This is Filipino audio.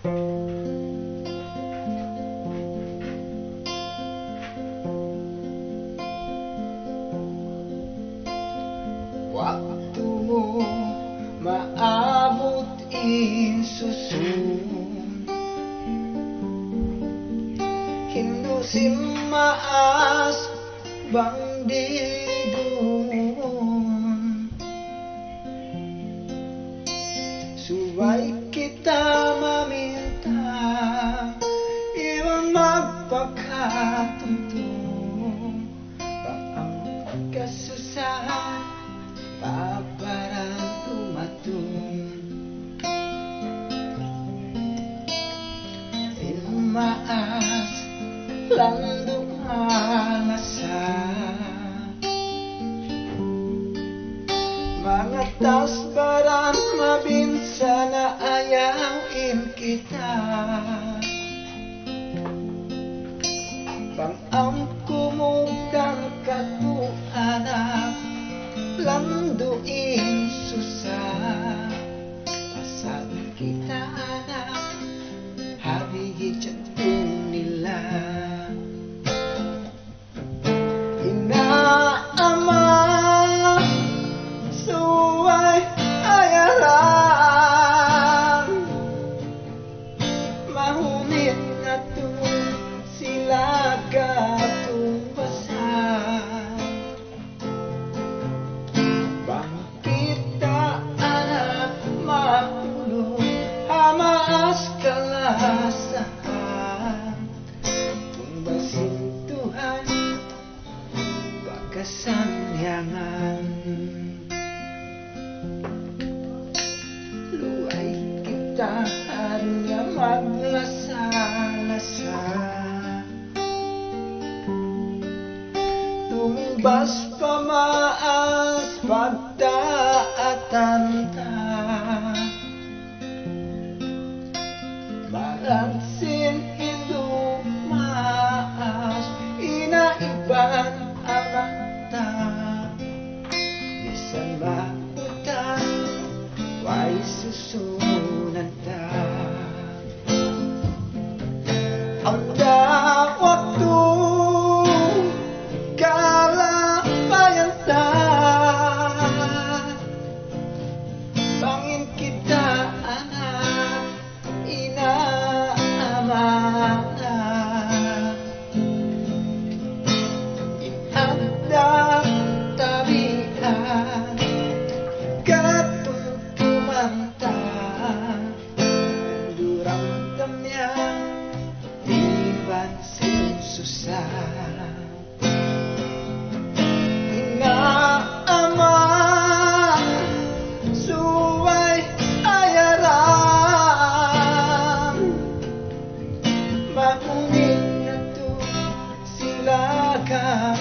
Waktu mo maabot insusun, hindusin maas bangdidun, suway kita maminta, iwan magpakatuntun, ang kasusahan paparang tumatun. Maas lang dumalasa, mga tasbaran mabinsa na ayawin kita, pang-amko mo kang katuanak, landuin susa, pasal kita anak, habigi jatuh nila. Inaama suway ayaran, mahunit na to sila katumbasan. Bangkita anak matulog, hamaas kalasahan, tumbasin Tuhan pagkasangyangan. Luay kita hanya maglasa-lasa, tumbas pamaas pagdaatan ta, malansin hindu maas, inaiban ang mata, bisan makutan, way susunan ta. Ang waktu kalabayan ta, bangin kita anak, inaamana, inanda tabihan, katumtumanta, durang damya, diban sensusah. Inaama suway ayaran, mahunit na to sila ka